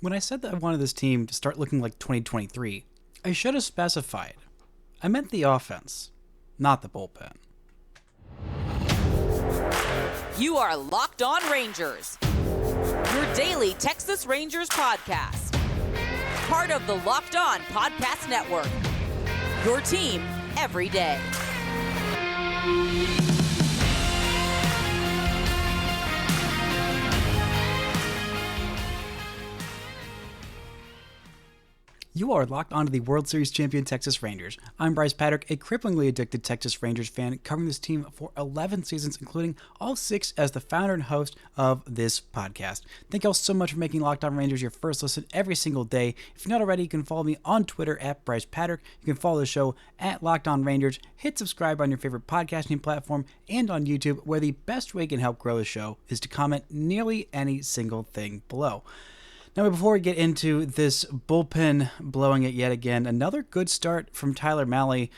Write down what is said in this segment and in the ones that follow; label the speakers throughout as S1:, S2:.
S1: When I said that I wanted this team to start looking like 2023, I should have specified. I meant the offense, not the bullpen.
S2: You are Locked On Rangers, your daily Texas Rangers podcast. Part of the Locked On Podcast Network, your team every day.
S1: You are locked onto the World Series champion Texas Rangers. I'm Bryce Patrick, a cripplingly addicted Texas Rangers fan, covering this team for 11 seasons, including all 6 as the founder and host of this podcast. Thank you all so much for making Locked On Rangers your first listen every single day. If you're not already, you can follow me on Twitter at Bryce Patrick. You can follow the show at Locked On Rangers. Hit subscribe on your favorite podcasting platform and on YouTube, where the best way you can help grow the show is to comment nearly any single thing below. Now, before we get into this bullpen blowing it yet again, another good start from Tyler Mahle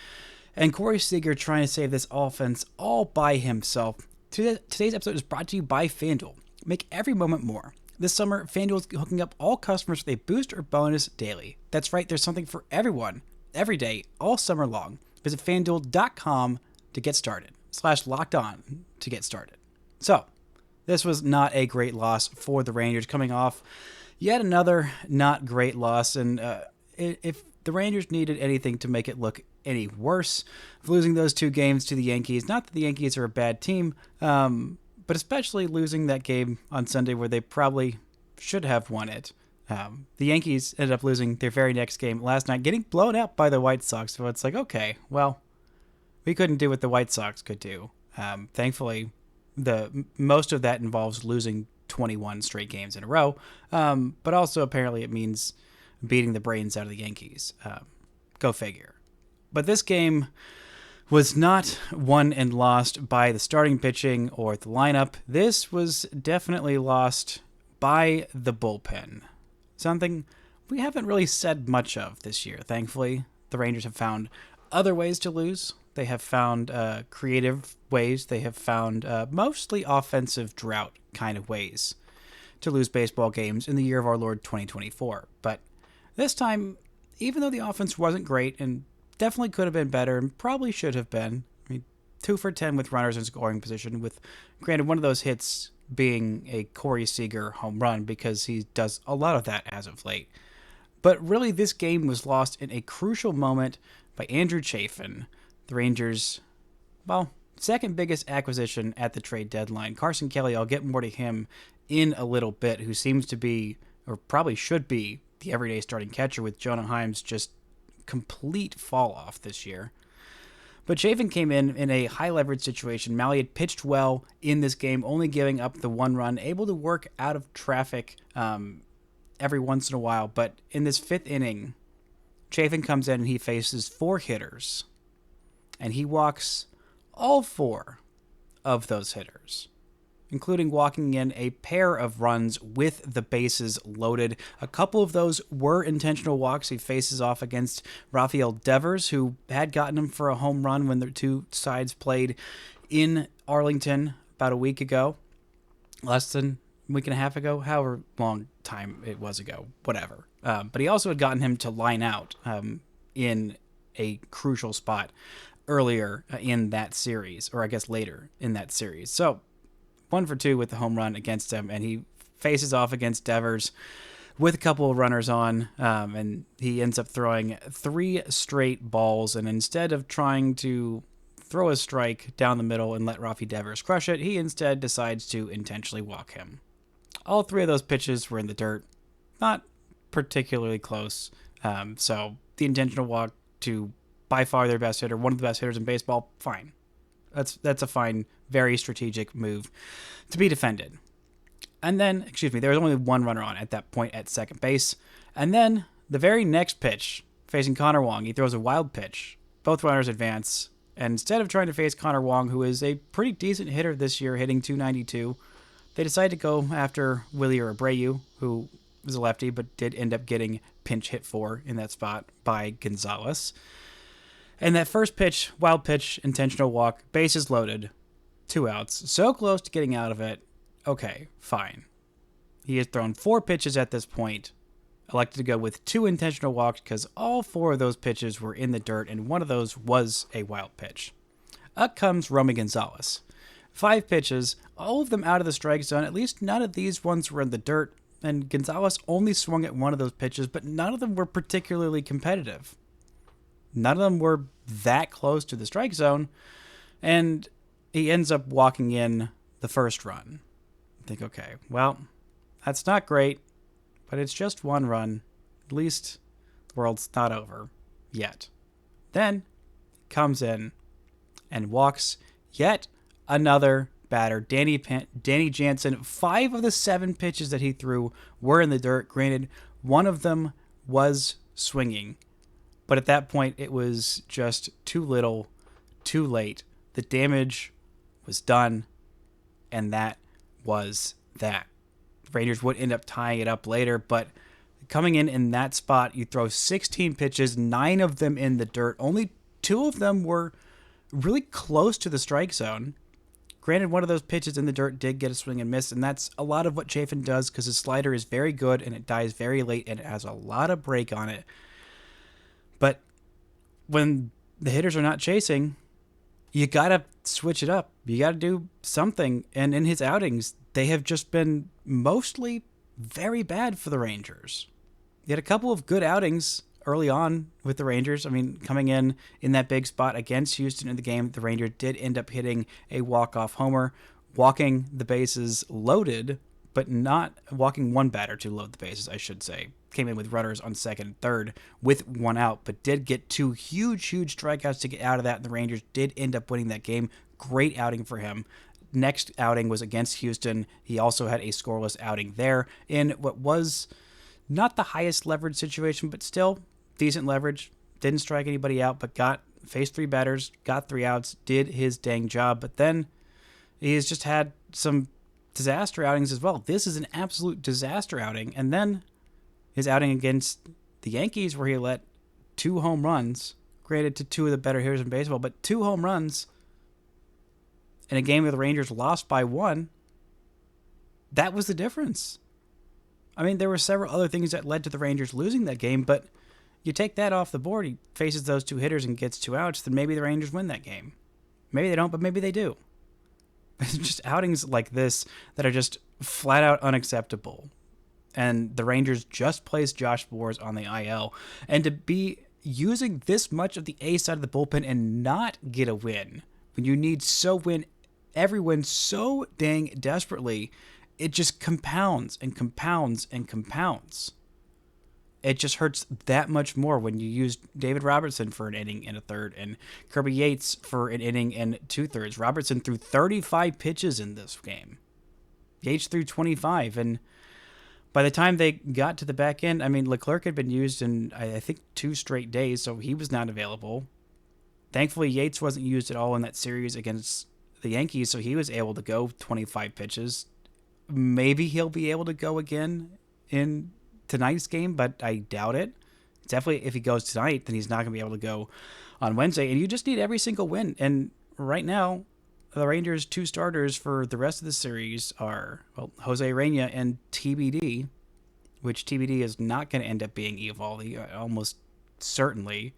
S1: and Corey Seager trying to save this offense all by himself. Today's episode is brought to you by FanDuel. Make every moment more. This summer, FanDuel is hooking up all customers with a boost or bonus daily. That's right, there's something for everyone, every day, all summer long. Visit FanDuel.com to get started, /LockedOn to get started. So, this was not a great loss for the Rangers, coming off yet another not great loss, and if the Rangers needed anything to make it look any worse, of losing those 2 games to the Yankees, not that the Yankees are a bad team, but especially losing that game on Sunday where they probably should have won it. The Yankees ended up losing their very next game last night, getting blown out by the White Sox, so it's like, okay, well, we couldn't do what the White Sox could do. Thankfully, most of that involves losing 21 straight games in a row, but also apparently it means beating the brains out of the Yankees. Go figure. But this game was not won and lost by the starting pitching or the lineup. This was definitely lost by the bullpen. Something we haven't really said much of this year. Thankfully, the Rangers have found other ways to lose. They have found creative ways. They have found mostly offensive drought kind of ways to lose baseball games in the year of our Lord 2024. But this time, even though the offense wasn't great and definitely could have been better and probably should have been, I mean, 2 for 10 with runners in scoring position, with granted one of those hits being a Corey Seager home run because he does a lot of that as of late. But really, this game was lost in a crucial moment by Andrew Chafin, the Rangers' second biggest acquisition at the trade deadline. Carson Kelly, I'll get more to him in a little bit, who seems to be, or probably should be, the everyday starting catcher with Jonah Heim's just complete fall off this year. But Chafin came in a high leverage situation. Mahle had pitched well in this game, only giving up the 1 run, able to work out of traffic every once in a while. But in this 5th inning, Chafin comes in and he faces 4 hitters. And he walks all 4 of those hitters, including walking in a pair of runs with the bases loaded. A couple of those were intentional walks. He faces off against Rafael Devers, who had gotten him for a home run when the 2 sides played in Arlington about a week ago. Less than a week and a half ago, however long time it was ago, whatever. But he also had gotten him to line out in a crucial spot earlier in that series, or I guess later in that series. So 1 for 2 with the home run against him, and he faces off against Devers with a couple of runners on, and he ends up throwing 3 straight balls, and instead of trying to throw a strike down the middle and let Rafi Devers crush it, he instead decides to intentionally walk him. All 3 of those pitches were in the dirt, not particularly close, so the intentional walk to by far their best hitter, one of the best hitters in baseball, fine. That's a fine, very strategic move to be defended. And then, there was only 1 runner on at that point at second base. And then the very next pitch, facing Connor Wong, he throws a wild pitch. Both runners advance. And instead of trying to face Connor Wong, who is a pretty decent hitter this year, hitting .292, they decide to go after Willie Abreu, who was a lefty, but did end up getting pinch hit for in that spot by Gonzalez. And that first pitch, wild pitch, intentional walk, bases loaded, 2 outs. So close to getting out of it. Okay, fine. He has thrown 4 pitches at this point. elected to go with 2 intentional walks because all 4 of those pitches were in the dirt, and one of those was a wild pitch. Up comes Romy Gonzalez. 5 pitches, all of them out of the strike zone. At least none of these ones were in the dirt, and Gonzalez only swung at one of those pitches, but none of them were particularly competitive. None of them were that close to the strike zone, and he ends up walking in the first run. I think, okay, well, that's not great, but it's just 1 run. At least the world's not over yet. Then comes in and walks yet another batter, Danny Jansen. 5 of the 7 pitches that he threw were in the dirt. Granted, one of them was swinging, but at that point it was just too little, too late. The damage was done, and that was that. The Rangers would end up tying it up later, but coming in that spot, you throw 16 pitches, 9 of them in the dirt. Only 2 of them were really close to the strike zone. Granted, one of those pitches in the dirt did get a swing and miss, and that's a lot of what Chafin does because his slider is very good and it dies very late and it has a lot of break on it. But when the hitters are not chasing, you got to switch it up. You got to do something. And in his outings, they have just been mostly very bad for the Rangers. He had a couple of good outings early on with the Rangers. I mean, coming in that big spot against Houston in the game, the Rangers did end up hitting a walk-off homer, walking the bases loaded, but not walking one batter to load the bases, I should say. Came in with runners on second and third with 1 out, but did get 2 huge strikeouts to get out of that, and the Rangers did end up winning that game. Great outing for him. Next outing was against Houston. He also had a scoreless outing there in what was not the highest leverage situation, but still decent leverage. Didn't strike anybody out, but faced 3 batters, got 3 outs, did his dang job. But then he's just had some disaster outings as well. This is an absolute disaster outing. And then his outing against the Yankees, where he let 2 home runs, granted to 2 of the better hitters in baseball, but 2 home runs in a game where the Rangers lost by 1. That was the difference. I mean, there were several other things that led to the Rangers losing that game, but you take that off the board, he faces those 2 hitters and gets 2 outs, then maybe the Rangers win that game. Maybe they don't, but maybe they do. It's just outings like this that are just flat out unacceptable. And the Rangers just placed Josh Boers on the IL. And to be using this much of the A side of the bullpen and not get a win, when you need every win so dang desperately, it just compounds and compounds and compounds. It just hurts that much more when you use David Robertson for an inning and a third and Kirby Yates for an inning and 2/3. Robertson threw 35 pitches in this game. Yates threw 25. And by the time they got to the back end, I mean, Leclerc had been used in, I think, 2 straight days, so he was not available. Thankfully, Yates wasn't used at all in that series against the Yankees, so he was able to go 25 pitches. Maybe he'll be able to go again in tonight's game, but I doubt it. Definitely, if he goes tonight, then he's not going to be able to go on Wednesday. And you just need every single win. And right now, the Rangers' 2 starters for the rest of the series are, Jose Reina and TBD, which TBD is not going to end up being Eovaldi, almost certainly,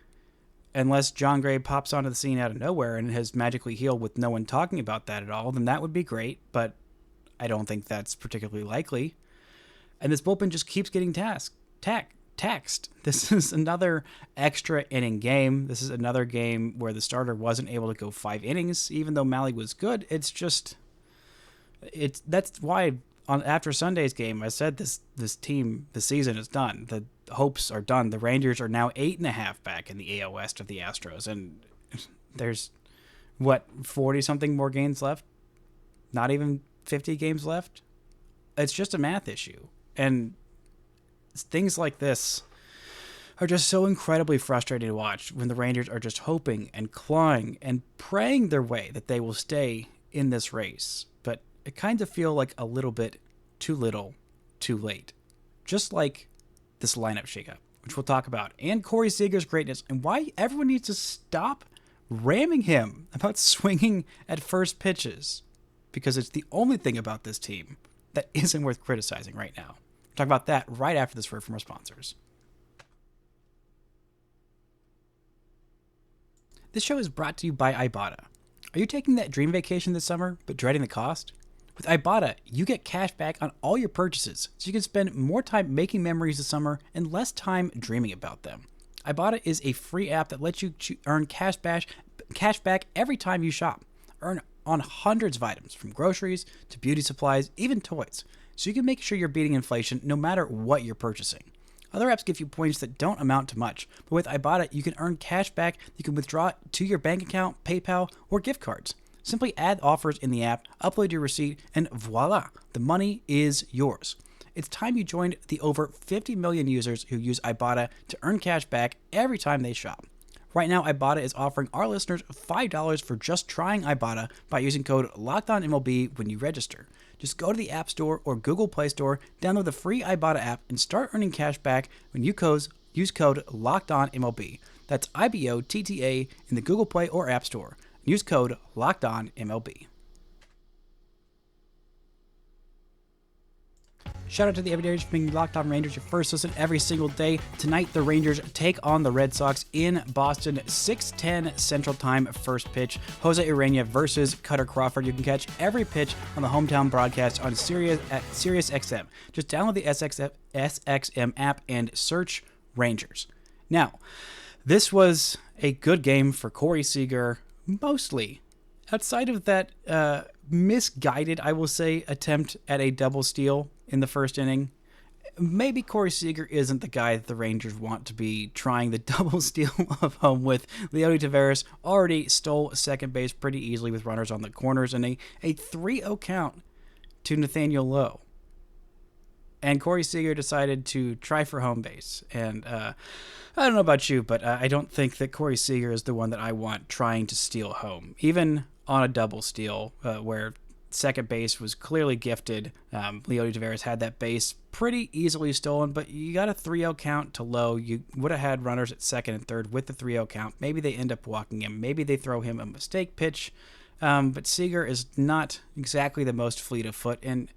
S1: unless John Gray pops onto the scene out of nowhere and has magically healed with no one talking about that at all. Then that would be great, but I don't think that's particularly likely. And this bullpen just keeps getting taxed. This is another extra inning game. This is another game where the starter wasn't able to go 5 innings, even though Malley was good. That's why after Sunday's game, I said this team, the season is done. The hopes are done. The Rangers are now 8.5 back in the AL West of the Astros, and there's 40-something more games left? Not even 50 games left? It's just a math issue. And things like this are just so incredibly frustrating to watch when the Rangers are just hoping and clawing and praying their way that they will stay in this race. But it kind of feel like a little bit too little, too late. Just like this lineup shakeup, which we'll talk about, and Corey Seager's greatness, and why everyone needs to stop ramming him about swinging at first pitches, because it's the only thing about this team that isn't worth criticizing right now. talk about that right after this word from our sponsors. This show is brought to you by Ibotta. Are you taking that dream vacation this summer, but dreading the cost? With Ibotta, you get cash back on all your purchases, so you can spend more time making memories this summer and less time dreaming about them. Ibotta is a free app that lets you earn cash back every time you shop. Earn on hundreds of items, from groceries to beauty supplies, even toys, so you can make sure you're beating inflation no matter what you're purchasing. Other apps give you points that don't amount to much, but with Ibotta, you can earn cash back you can withdraw to your bank account, PayPal, or gift cards. Simply add offers in the app, upload your receipt, and voila, the money is yours. It's time you joined the over 50 million users who use Ibotta to earn cash back every time they shop. Right now, Ibotta is offering our listeners $5 for just trying Ibotta by using code LOCKEDONMLB when you register. Just go to the App Store or Google Play Store, download the free Ibotta app, and start earning cash back when you use code LOCKEDONMLB. That's IBOTTA in the Google Play or App Store. Use code LOCKEDONMLB. Shout out to the Everydayers for making Locked On Rangers your first listen every single day. Tonight, the Rangers take on the Red Sox in Boston, 6:10 Central Time, first pitch. Jose Urena versus Cutter Crawford. You can catch every pitch on the hometown broadcast on Sirius XM. Just download the SXM app and search Rangers. Now, this was a good game for Corey Seager, mostly. Outside of that misguided, I will say, attempt at a double steal in the first inning, maybe Corey Seager isn't the guy that the Rangers want to be trying the double steal of home with. Leody Taveras already stole second base pretty easily with runners on the corners and a 3-0 count to Nathaniel Lowe. And Corey Seager decided to try for home base. And I don't know about you, but I don't think that Corey Seager is the one that I want trying to steal home, even on a double steal where second base was clearly gifted. Leody Taveras had that base pretty easily stolen, but you got a 3-0 count to Lowe. You would have had runners at second and third with the 3-0 count. Maybe they end up walking him. Maybe they throw him a mistake pitch. But Seager is not exactly the most fleet of foot, and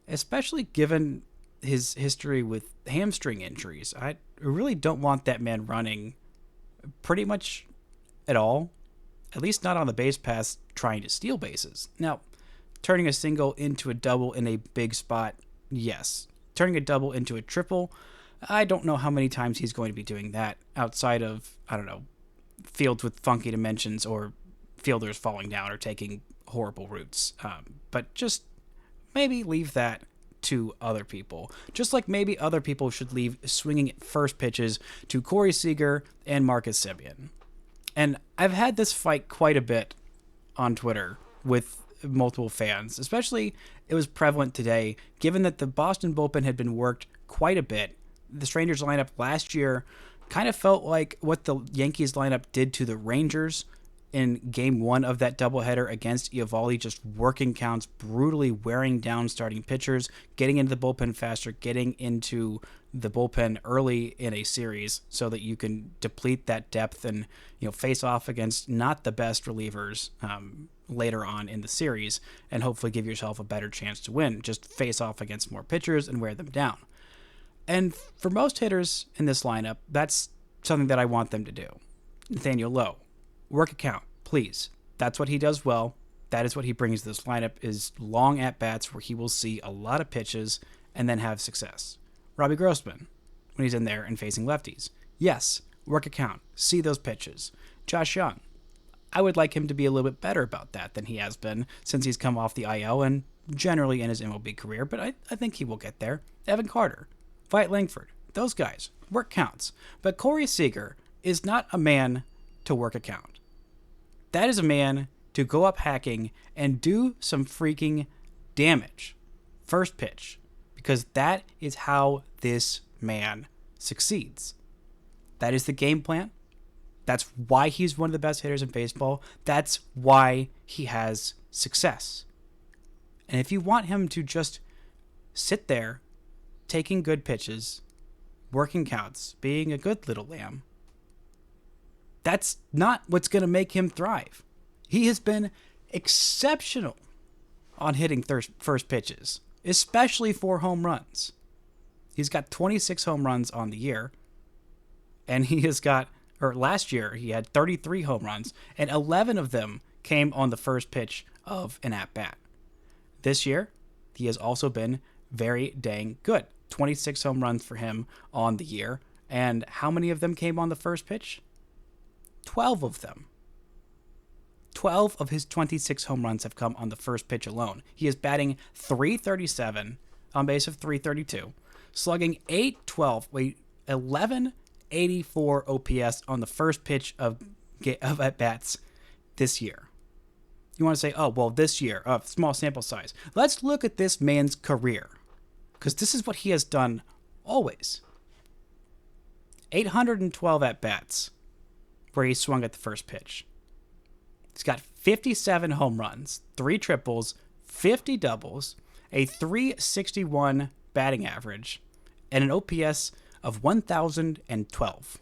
S1: especially given his history with hamstring injuries, I really don't want that man running pretty much at all, at least not on the base paths trying to steal bases. Now, turning a single into a double in a big spot, yes. Turning a double into a triple, I don't know how many times he's going to be doing that outside of, fields with funky dimensions or fielders falling down or taking horrible routes. But just maybe leave that to other people. Just like maybe other people should leave swinging at first pitches to Corey Seager and Marcus Semien. And I've had this fight quite a bit on Twitter with multiple fans, especially it was prevalent today, given that the Boston bullpen had been worked quite a bit. The Rangers lineup last year kind of felt like what the Yankees lineup did to the Rangers in game one of that doubleheader against Eovaldi, just working counts, brutally wearing down starting pitchers, getting into the bullpen faster, getting into the bullpen early in a series so that you can deplete that depth and face off against not the best relievers later on in the series and hopefully give yourself a better chance to win. Just face off against more pitchers and wear them down. And for most hitters in this lineup, that's something that I want them to do. Nathaniel Lowe, work a count, please. That's what he does well. That is what he brings to this lineup, is long at-bats where he will see a lot of pitches and then have success. Robbie Grossman, when he's in there and facing lefties. Yes, work a count, see those pitches. Josh Young, I would like him to be a little bit better about that than he has been since he's come off the IL and generally in his MLB career, but I think he will get there. Evan Carter, Vite Langford, those guys, work counts. But Corey Seager is not a man to work a count. That is a man to go up hacking and do some freaking damage. First pitch. Because that is how this man succeeds. That is the game plan. That's why he's one of the best hitters in baseball. That's why he has success. And if you want him to just sit there, taking good pitches, working counts, being a good little lamb, that's not what's going to make him thrive. He has been exceptional on hitting first pitches, especially for home runs. He's got 26 home runs on the year. And last year, he had 33 home runs, and 11 of them came on the first pitch of an at-bat. This year, he has also been very dang good. 26 home runs for him on the year. And how many of them came on the first pitch? 12 of them. 12 of his 26 home runs have come on the first pitch alone. He is batting .337, on base of .332, slugging .812, 1184 OPS on the first pitch of at-bats this year. You want to say, oh, well, this year, small sample size. Let's look at this man's career, because this is what he has done always. 812 at-bats where he swung at the first pitch. He's got 57 home runs, 3 triples, 50 doubles, a .361 batting average, and an OPS of 1,012.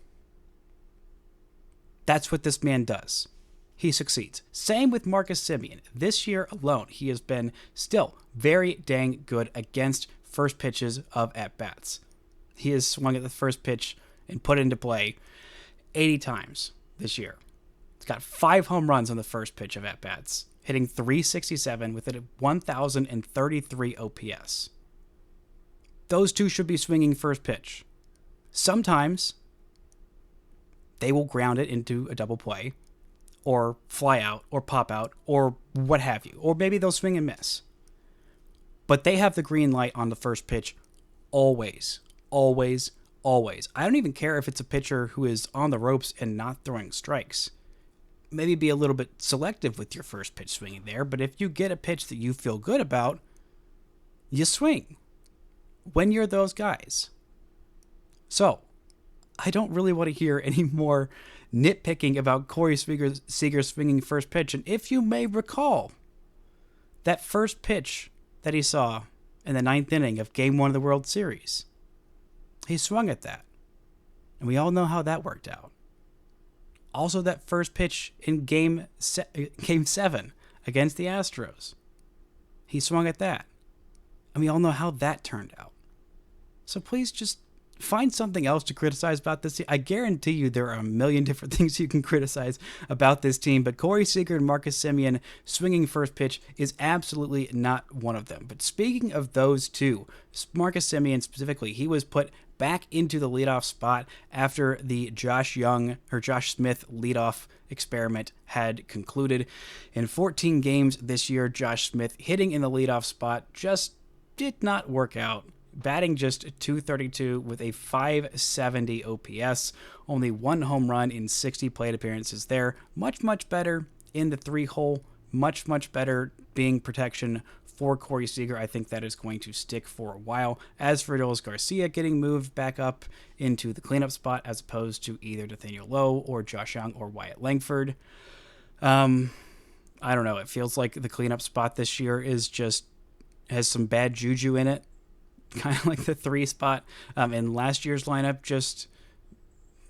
S1: That's what this man does. He succeeds. Same with Marcus Semien. This year alone, he has been still very dang good against first pitches of at-bats. He has swung at the first pitch and put into play 80 times this year. He's got 5 home runs on the first pitch of at-bats, hitting .367 with a 1,033 OPS. Those two should be swinging first pitch. Sometimes they will ground it into a double play, or fly out, or pop out, or what have you. Or maybe they'll swing and miss. But they have the green light on the first pitch always, always, always. I don't even care if it's a pitcher who is on the ropes and not throwing strikes. Maybe be a little bit selective with your first pitch swinging there, but if you get a pitch that you feel good about, you swing. When you're those guys. So, I don't really want to hear any more nitpicking about Corey Seager swinging first pitch. And if you may recall, that first pitch that he saw in the 9th inning of Game 1 of the World Series, he swung at that. And we all know how that worked out. Also, that first pitch in Game 7 against the Astros, he swung at that. And we all know how that turned out. So please just find something else to criticize about this team. I guarantee you there are a million different things you can criticize about this team, but Corey Seager and Marcus Semien swinging first pitch is absolutely not one of them. But speaking of those two, Marcus Semien specifically, he was put back into the leadoff spot after the Josh Smith leadoff experiment had concluded. In 14 games this year, Josh Smith hitting in the leadoff spot just did not work out. Batting just .232 with a .570 OPS. Only 1 home run in 60 plate appearances there. Much, much better in the 3-hole. Much, much better being protection for Corey Seager. I think that is going to stick for a while. As for Adolis Garcia getting moved back up into the cleanup spot as opposed to either Nathaniel Lowe or Josh Young or Wyatt Langford. I don't know. It feels like the cleanup spot this year has some bad juju in it. Kind of like the 3 spot in last year's lineup, just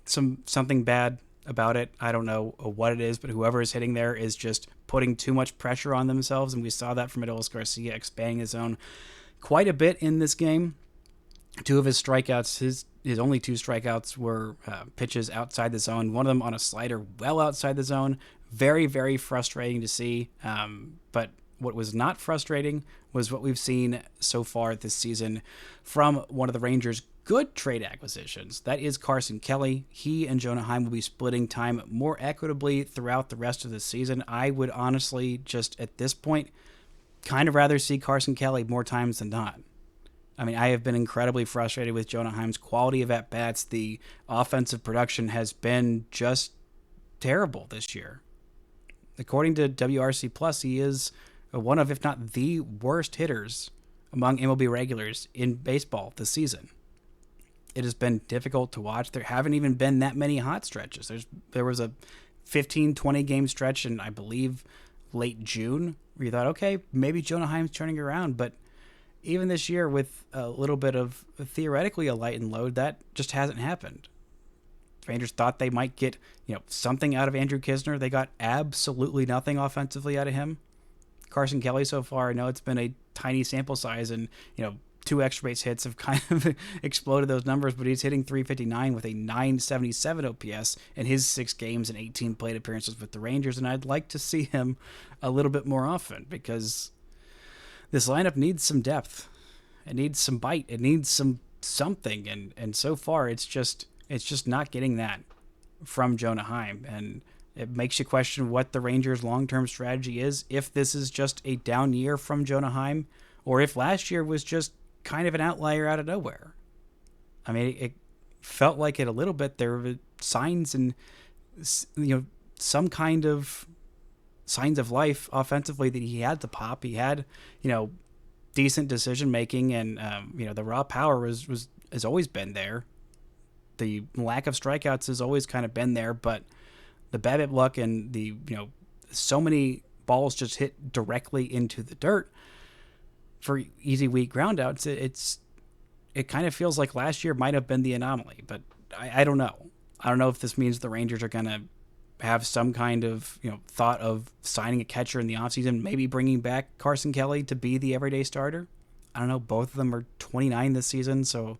S1: something bad about it. I don't know what it is, but whoever is hitting there is just putting too much pressure on themselves, and we saw that from Adolis Garcia expanding his zone quite a bit in this game. 2 of his strikeouts, his only 2 strikeouts were pitches outside the zone, one of them on a slider well outside the zone. Very, very frustrating to see, but what was not frustrating was what we've seen so far this season from one of the Rangers' good trade acquisitions. That is Carson Kelly. He and Jonah Heim will be splitting time more equitably throughout the rest of the season. I would honestly just at this point kind of rather see Carson Kelly more times than not. I mean, I have been incredibly frustrated with Jonah Heim's quality of at-bats. The offensive production has been just terrible this year. According to WRC+, he is one of, if not the worst hitters among MLB regulars in baseball this season. It has been difficult to watch. There haven't even been that many hot stretches. There was a 15-20 game stretch in, I believe, late June where you thought, okay, maybe Jonah Heim's turning around. But even this year with a little bit of theoretically a light and load, that just hasn't happened. The Rangers thought they might get something out of Andrew Knizner. They got absolutely nothing offensively out of him. Carson Kelly so far, I know it's been a tiny sample size and, 2 extra base hits have kind of exploded those numbers, but he's hitting 359 with a 977 OPS in his 6 games and 18 plate appearances with the Rangers, and I'd like to see him a little bit more often because this lineup needs some depth. It needs some bite. It needs something, and so far it's just not getting that from Jonah Heim, and it makes you question what the Rangers' long-term strategy is, if this is just a down year from Jonah Heim, or if last year was just kind of an outlier out of nowhere. I mean, it felt like it a little bit. There were signs and, some kind of signs of life offensively that he had to pop. He had, decent decision making, and the raw power has always been there. The lack of strikeouts has always kind of been there, but the BABIP luck and the so many balls just hit directly into the dirt for easy, weak groundouts. It kind of feels like last year might have been the anomaly, but I don't know. I don't know if this means the Rangers are going to have some kind of thought of signing a catcher in the offseason, maybe bringing back Carson Kelly to be the everyday starter. I don't know. Both of them are 29 this season, so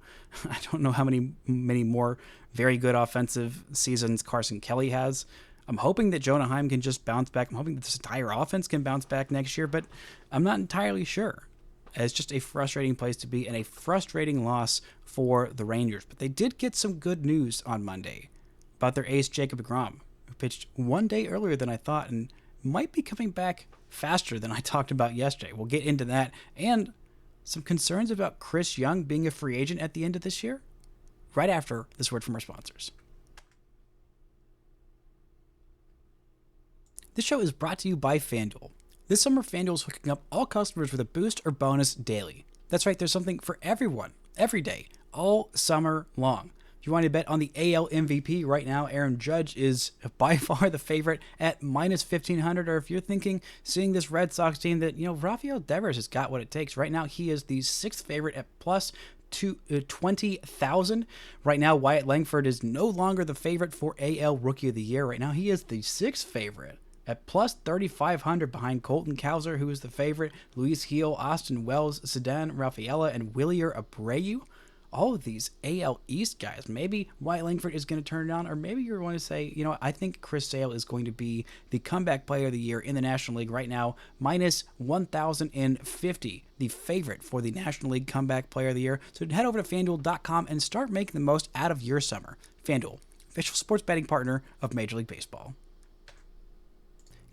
S1: I don't know how many more very good offensive seasons Carson Kelly has. I'm hoping that Jonah Heim can just bounce back. I'm hoping that this entire offense can bounce back next year, but I'm not entirely sure. It's just a frustrating place to be and a frustrating loss for the Rangers. But they did get some good news on Monday about their ace, Jacob DeGrom, who pitched one day earlier than I thought and might be coming back faster than I talked about yesterday. We'll get into that, and some concerns about Chris Young being a free agent at the end of this year, right after this word from our sponsors. This show is brought to you by FanDuel. This summer, FanDuel is hooking up all customers with a boost or bonus daily. That's right, there's something for everyone, every day, all summer long. If you want to bet on the AL MVP right now, Aaron Judge is by far the favorite at minus 1,500. Or if you're thinking, seeing this Red Sox team that, Rafael Devers has got what it takes. Right now, he is the 6th favorite at plus 20,000. Right now, Wyatt Langford is no longer the favorite for AL Rookie of the Year. Right now, he is the 6th favorite at plus 3,500 behind Colton Cowser, who is the favorite, Luis Gil, Austin Wells, Ceddanne Rafaela, and Wilyer Abreu. All of these AL East guys. Maybe Wyatt Langford is going to turn it on, or maybe you're going to say, I think Chris Sale is going to be the comeback player of the year in the National League right now, minus 1,050, the favorite for the National League comeback player of the year. So head over to FanDuel.com and start making the most out of your summer. FanDuel, official sports betting partner of Major League Baseball.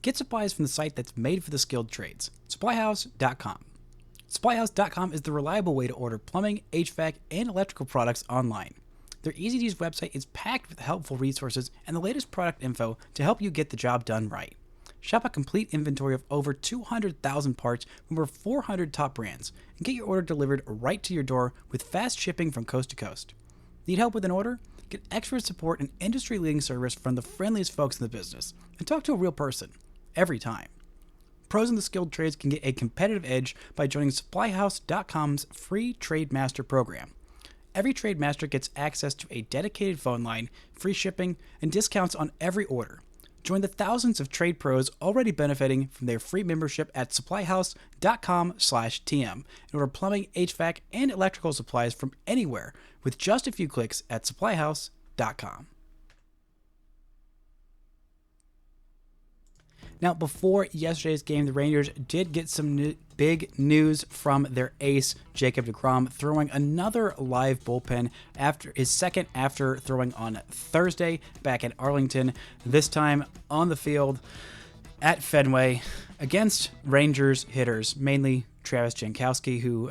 S1: Get supplies from the site that's made for the skilled trades, SupplyHouse.com. SupplyHouse.com is the reliable way to order plumbing, HVAC, and electrical products online. Their easy-to-use website is packed with helpful resources and the latest product info to help you get the job done right. Shop a complete inventory of over 200,000 parts from over 400 top brands and get your order delivered right to your door with fast shipping from coast to coast. Need help with an order? Get expert support and industry-leading service from the friendliest folks in the business, and talk to a real person every time. Pros in the skilled trades can get a competitive edge by joining SupplyHouse.com's free Trade Master program. Every Trade Master gets access to a dedicated phone line, free shipping, and discounts on every order. Join the thousands of trade pros already benefiting from their free membership at SupplyHouse.com/TM and order plumbing, HVAC, and electrical supplies from anywhere with just a few clicks at SupplyHouse.com. Now, before yesterday's game, the Rangers did get some big news from their ace, Jacob DeGrom, throwing another live bullpen after his second after throwing on Thursday back at Arlington, this time on the field at Fenway against Rangers hitters, mainly Travis Jankowski, who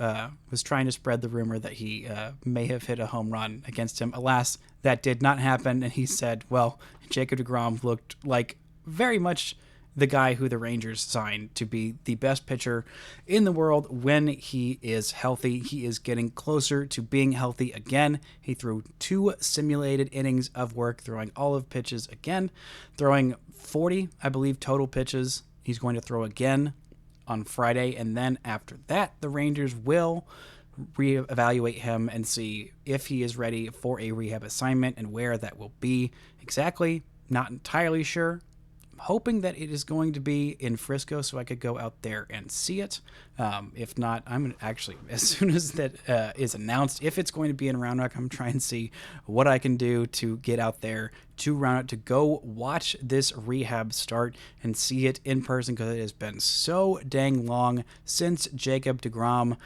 S1: was trying to spread the rumor that he may have hit a home run against him. Alas, that did not happen, and he said, well, Jacob DeGrom looked like very much the guy who the Rangers signed to be the best pitcher in the world when he is healthy. He is getting closer to being healthy again. He threw 2 simulated innings of work, throwing all of pitches again, throwing 40, I believe, total pitches. He's going to throw again on Friday, and then after that, the Rangers will reevaluate him and see if he is ready for a rehab assignment and where that will be exactly. Not entirely sure. hoping that it is going to be in Frisco so I could go out there and see it. If not, I'm actually, as soon as that is announced, if it's going to be in Round Rock, I'm trying to see what I can do to get out there to Round Rock, to go watch this rehab start and see it in person, because it has been so dang long since Jacob DeGrom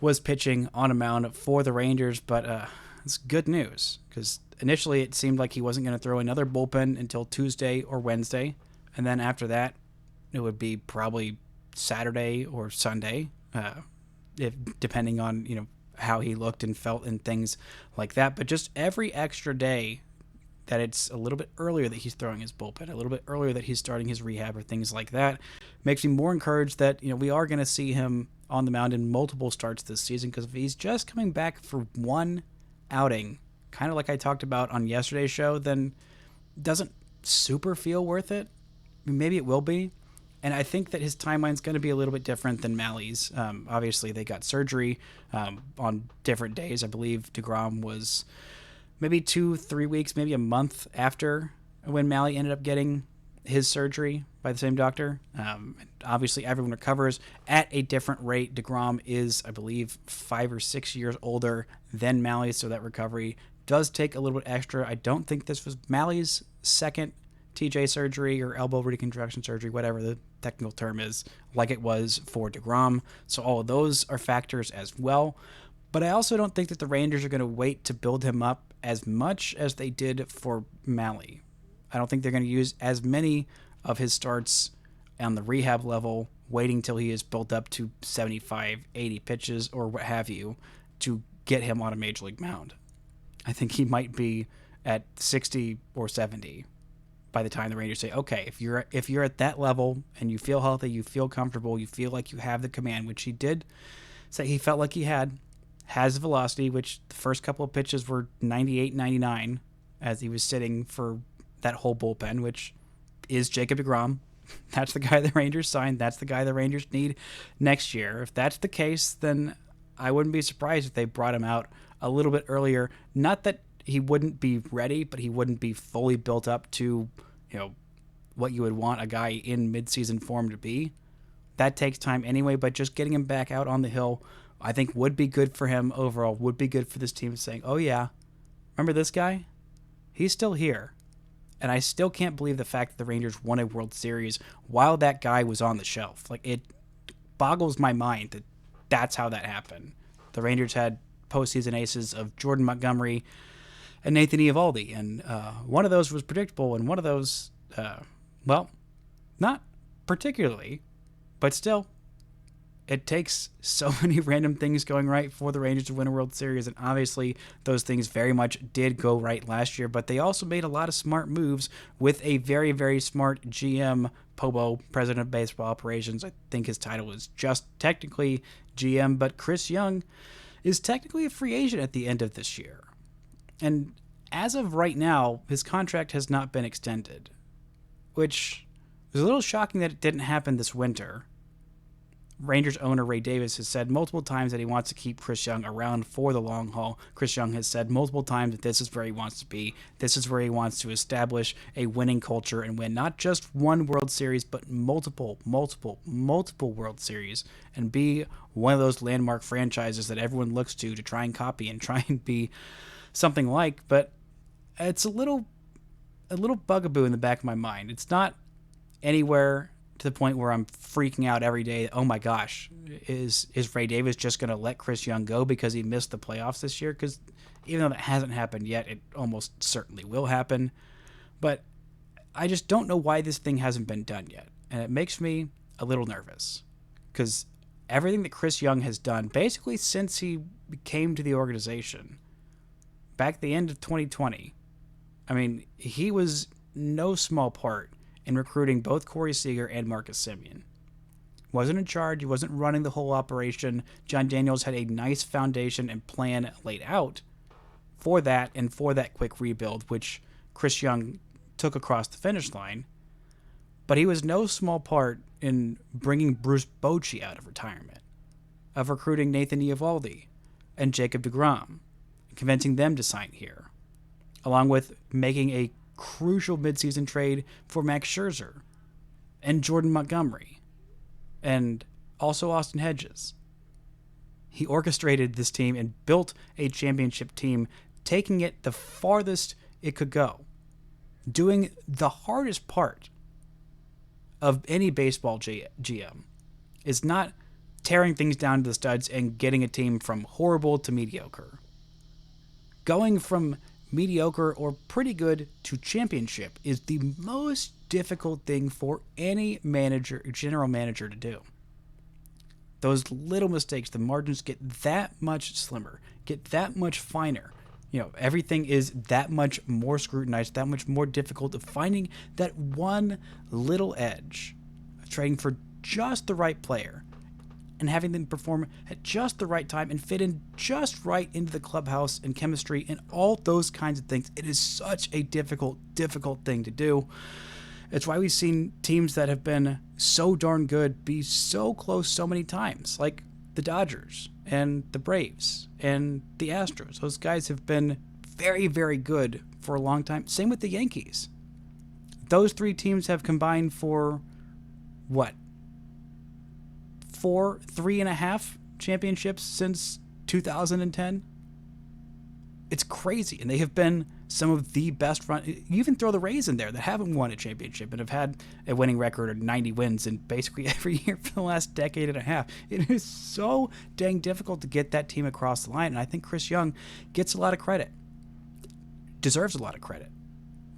S1: was pitching on a mound for the Rangers. But it's good news, because initially it seemed like he wasn't going to throw another bullpen until Tuesday or Wednesday. And then after that, it would be probably Saturday or Sunday, depending on, how he looked and felt and things like that. But just every extra day that it's a little bit earlier that he's throwing his bullpen, a little bit earlier that he's starting his rehab or things like that, makes me more encouraged that, we are going to see him on the mound in multiple starts this season. Because if he's just coming back for one outing, kind of like I talked about on yesterday's show, then doesn't super feel worth it. Maybe it will be. And I think that his timeline's going to be a little bit different than Mally's. Obviously, they got surgery on different days. I believe DeGrom was maybe 2-3 weeks, maybe a month after when Mally ended up getting his surgery by the same doctor. Obviously, everyone recovers at a different rate. DeGrom is, I believe, 5 or 6 years older than Mally, so that recovery does take a little bit extra. I don't think this was Mally's second TJ surgery or elbow reconstruction surgery, whatever the technical term is, like it was for DeGrom. So all of those are factors as well. But I also don't think that the Rangers are going to wait to build him up as much as they did for Mally. I don't think they're going to use as many of his starts on the rehab level, waiting till he is built up to 75, 80 pitches or what have you to get him on a major league mound. I think he might be at 60 or 70 by the time the Rangers say, okay, if you're at that level and you feel healthy, you feel comfortable, you feel like you have the command, which he did say he felt like he has velocity, which the first couple of pitches were 98, 99 as he was sitting for that whole bullpen, which is Jacob DeGrom. That's the guy the Rangers signed. That's the guy the Rangers need next year. If that's the case, then I wouldn't be surprised if they brought him out a little bit earlier. Not that he wouldn't be ready, but he wouldn't be fully built up to, what you would want a guy in midseason form to be. That takes time anyway, but just getting him back out on the hill, I think would be good for him overall, would be good for this team, saying, oh yeah, remember this guy? He's still here. And I still can't believe the fact that the Rangers won a World Series while that guy was on the shelf. Like, it boggles my mind that that's how that happened. The Rangers had postseason aces of Jordan Montgomery and Nathan Eovaldi, and one of those was predictable, and one of those, not particularly, but still, it takes so many random things going right for the Rangers to win a World Series, and obviously those things very much did go right last year, but they also made a lot of smart moves with a very, very smart GM, Pobo, President of Baseball Operations. I think his title is just technically GM, but Chris Young is technically a free agent at the end of this year. And as of right now, his contract has not been extended, which was a little shocking that it didn't happen this winter. Rangers owner Ray Davis has said multiple times that he wants to keep Chris Young around for the long haul. Chris Young has said multiple times that this is where he wants to be. This is where he wants to establish a winning culture and win not just one World Series, but multiple World Series, and be one of those landmark franchises that everyone looks to try and copy and try and be something like. But it's a little bugaboo in the back of my mind. It's not anywhere to the point where I'm freaking out every day. Oh my gosh, is Ray Davis just going to let Chris Young go because he missed the playoffs this year? Because even though that hasn't happened yet, it almost certainly will happen. But I just don't know why this thing hasn't been done yet. And it makes me a little nervous, because everything that Chris Young has done basically since he came to the organization back at the end of 2020, I mean, he was no small part in recruiting both Corey Seager and Marcus Semien. Wasn't in charge. He wasn't running the whole operation. John Daniels had a nice foundation and plan laid out for that and for that quick rebuild, which Chris Young took across the finish line. But he was no small part in bringing Bruce Bochy out of retirement, of recruiting Nathan Eovaldi and Jacob DeGrom, convincing them to sign here, along with making a crucial midseason trade for Max Scherzer, and Jordan Montgomery and also Austin Hedges. He orchestrated this team and built a championship team, taking it the farthest it could go, doing the hardest part of any baseball GM is not tearing things down to the studs and getting a team from horrible to mediocre. Going from mediocre or pretty good to championship is the most difficult thing for any manager, general manager, to do. Those little mistakes, the margins get that much slimmer, get that much finer. Everything is that much more scrutinized, that much more difficult of finding that one little edge of trading for just the right player and having them perform at just the right time and fit in just right into the clubhouse and chemistry and all those kinds of things. It is such a difficult thing to do. It's why we've seen teams that have been so darn good be so close so many times, like the Dodgers and the Braves and the Astros. Those guys have been very, very good for a long time. Same with the Yankees. Those three teams have combined for, 3.5 championships since 2010? It's crazy, and they have been some of the best run. You even throw the Rays in there that haven't won a championship and have had a winning record of 90 wins in basically every year for the last decade and a half. It is so dang difficult to get that team across the line, and I think Chris Young gets a lot of credit, deserves a lot of credit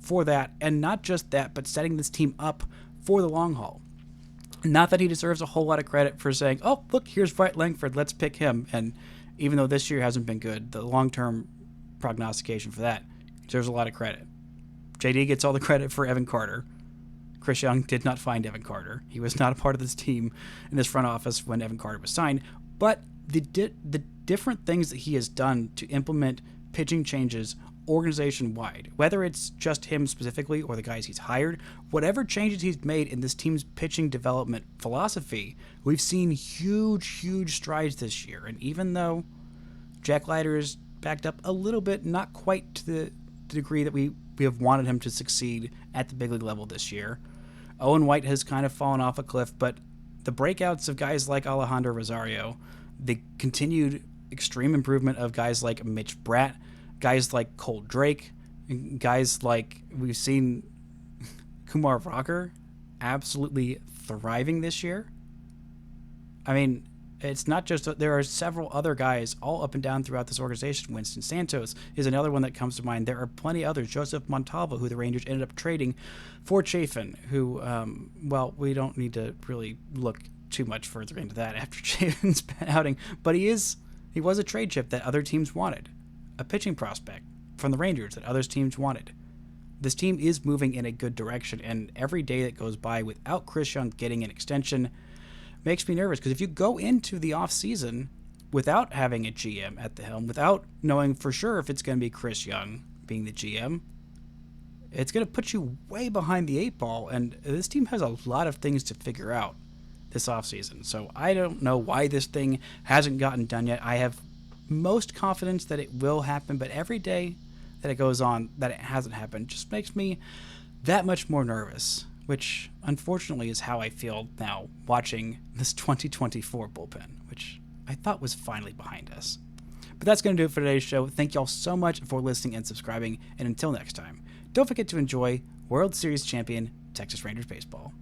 S1: for that, and not just that, but setting this team up for the long haul. Not that he deserves a whole lot of credit for saying, oh, look, here's Brett Langford, let's pick him, and even though this year hasn't been good, the long-term prognostication for that deserves a lot of credit. JD gets all the credit for Evan Carter. Chris Young did not find Evan Carter. He was not a part of this team in this front office when Evan Carter was signed. But the different things that he has done to implement pitching changes organization-wide, whether it's just him specifically or the guys he's hired, whatever changes he's made in this team's pitching development philosophy, we've seen huge strides this year. And even though Jack Leiter is backed up a little bit, not quite to the degree that we have wanted him to succeed at the big league level this year. Owen White has kind of fallen off a cliff, but the breakouts of guys like Alejandro Rosario, the continued extreme improvement of guys like Mitch Bratt, guys like Cole Drake, and guys like we've seen Kumar Rocker absolutely thriving this year. I mean, it's not just that. There are several other guys all up and down throughout this organization. Winston Santos is another one that comes to mind. There are plenty others. Joseph Montalvo, who the Rangers ended up trading for Chafin, who, we don't need to really look too much further into that after Chafin's outing. But he was a trade chip that other teams wanted, a pitching prospect from the Rangers that other teams wanted. This team is moving in a good direction, and every day that goes by without Chris Young getting an extension makes me nervous, because if you go into the offseason without having a GM at the helm, without knowing for sure if it's going to be Chris Young being the GM, it's going to put you way behind the eight ball, and this team has a lot of things to figure out this offseason. So I don't know why this thing hasn't gotten done yet. I have most confidence that it will happen, but every day that it goes on that it hasn't happened just makes me that much more nervous, which unfortunately is how I feel now watching this 2024 bullpen, which I thought was finally behind us. But that's going to do it for today's show. Thank y'all so much for listening and subscribing, and until next time, don't forget to enjoy World Series champion Texas Rangers baseball.